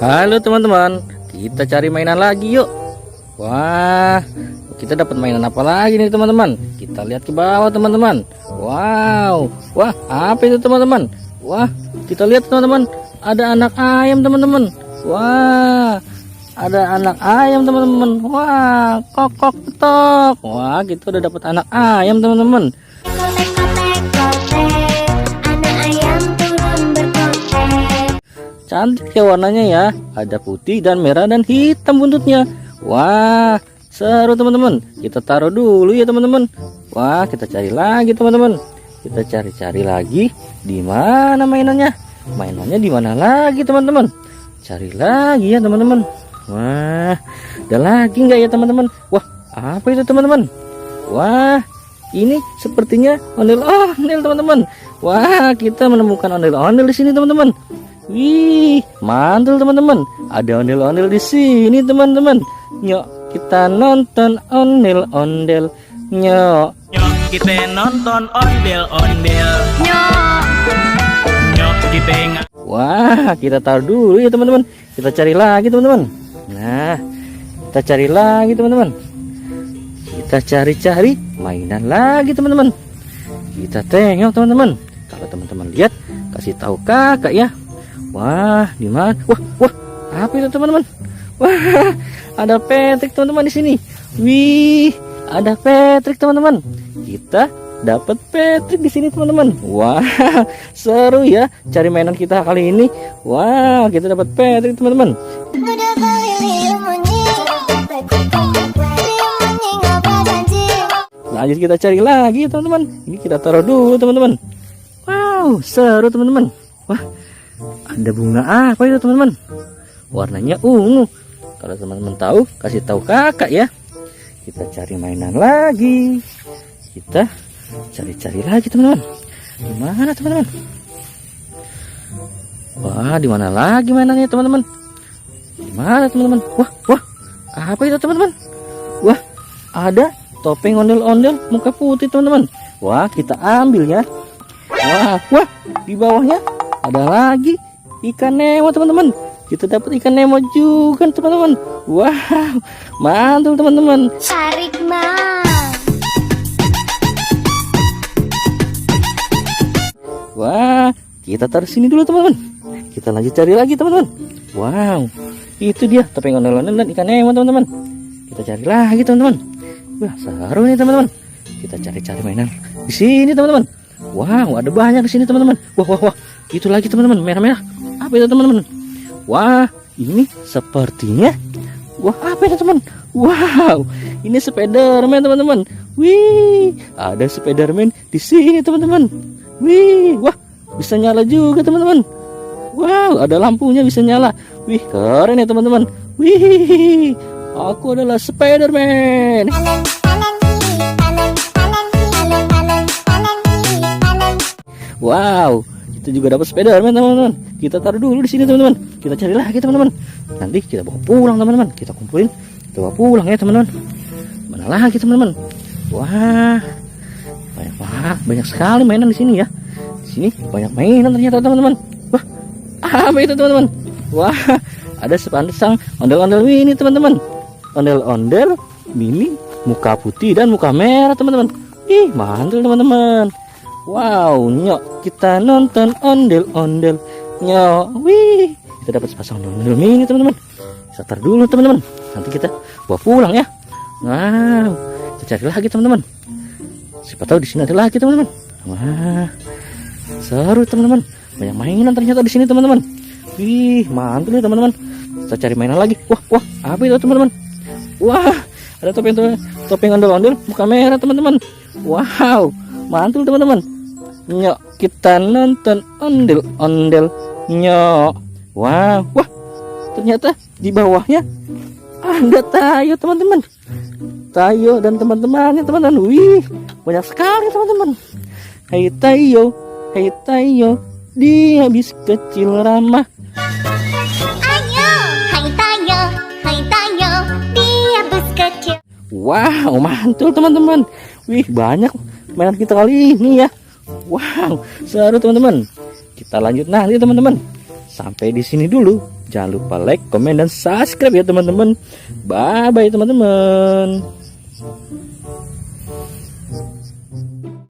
Halo teman-teman, kita cari mainan lagi yuk. Wah, kita dapat mainan apa lagi nih teman-teman? Kita lihat ke bawah teman-teman. Wow, wah apa itu teman-teman? Wah, kita lihat teman-teman, ada anak ayam teman-teman. Wah, ada anak ayam teman-teman. Wah, kok tok. Wah, kita udah dapat anak ayam teman-teman. Cantik ya warnanya ya, ada putih dan merah dan hitam buntutnya. Wah, seru teman-teman. Kita taruh dulu ya teman-teman. Wah, kita cari lagi teman-teman. Kita cari-cari lagi di mana mainannya. Mainannya di mana lagi teman-teman? Cari lagi ya teman-teman. Wah, ada lagi nggak ya teman-teman? Wah, apa itu teman-teman? Wah, ini sepertinya ondel-ondel teman-teman. Wah, kita menemukan ondel-ondel di sini teman-teman. Wih, mantul teman-teman. Ada ondel-ondel di sini teman-teman. Nyok, kita nonton ondel-ondel. Nyok, kita nonton ondel-ondel. Nyok di tengah. wah, kita taruh dulu ya teman-teman. Kita cari lagi teman-teman. Nah, kita cari lagi teman-teman. Kita cari-cari mainan lagi teman-teman. Kita tengok teman-teman. Kalau teman-teman lihat, kasih tahu kakak ya. Wah, di mana? Wah, apa itu teman-teman? Wah, ada Patrick teman-teman di sini. Wih, ada Patrick teman-teman. Kita dapat Patrick di sini teman-teman. Wah, seru ya cari mainan kita kali ini. Wah, kita dapat Patrick teman-teman. Lanjut kita cari lagi teman-teman. Ini kita taruh dulu teman-teman. Wow, seru teman-teman. Wah, ada bunga apa itu teman-teman? Warnanya ungu. Kalau teman-teman tahu, kasih tahu kakak ya. Kita cari mainan lagi. Kita cari-cari lagi teman-teman. Di mana teman-teman? Wah, di mana lagi mainannya teman-teman? Di mana teman-teman? Wah, apa itu teman-teman? Wah, ada topeng ondel-ondel muka putih teman-teman. Wah, kita ambil ya. Wah, di bawahnya ada lagi ikan Nemo teman-teman. Kita dapat ikan Nemo juga teman-teman. Wow, mantul teman-teman. Tarik mas. Wah, kita taruh sini dulu teman-teman. Kita lanjut cari lagi teman-teman. Wow, itu dia topeng ondel-ondel dan ikan Nemo teman-teman. Kita cari lagi teman-teman. Wah, seru nih teman-teman. Kita cari-cari mainan di sini teman-teman. Wow, ada banyak di sini teman-teman. Wah, itu lagi teman-teman, merah-merah. Apa itu teman-teman? Wah, ini sepertinya. Wah, apa itu teman? Wow, ini Spiderman teman-teman. Wih, ada Spiderman di sini teman-teman. Wih, wah, bisa nyala juga teman-teman. Wow, ada lampunya bisa nyala. Wih, keren ya teman-teman. Wih, aku adalah Spiderman. Wow, kita juga dapat Spiderman teman-teman. Kita taruh dulu di sini teman-teman. Kita cari lagi teman-teman. Nanti kita bawa pulang teman-teman. Kita kumpulin, kita bawa pulang ya teman-teman. Mana lagi teman-teman? Wah, banyak sekali mainan di sini ya. Di sini banyak mainan ternyata teman-teman. Wah, apa itu teman-teman? Wah, ada sepasang ondel-ondel mini teman-teman. Ondel-ondel mini muka putih dan muka merah teman-teman. Ih, mantul teman-teman. Wow, nyok, kita nonton ondel-ondel. Nyok, wih, kita dapat sepasang ondel mini teman-teman. Kita taruh dulu teman-teman. Nanti kita bawa pulang ya. Wow, kita cari lagi teman-teman. Siapa tahu di sini ada lagi teman-teman. Wah, seru teman-teman. Banyak mainan ternyata di sini teman-teman. Wih, mantul ya teman-teman. Kita cari mainan lagi. Wah, apa itu teman-teman? Wah, ada topeng ondel-ondel muka merah teman-teman. Wow, mantul teman-teman. Nyok, kita nonton ondel-ondel. Nyok. Wow, wah, ternyata di bawahnya ada Tayo teman-teman. Tayo dan teman-temannya teman-teman. Wih, banyak sekali teman-teman. Hai Tayo, dia habis kecil ramah. Ayo, hai Tayo, dia bus kecil. Wow, mantul teman-teman. Wih, banyak mainan kita kali ini ya. Wow, seru teman-teman. Kita lanjut nanti teman-teman. Sampai di sini dulu. Jangan lupa like, komen, dan subscribe ya teman-teman. Bye bye teman-teman.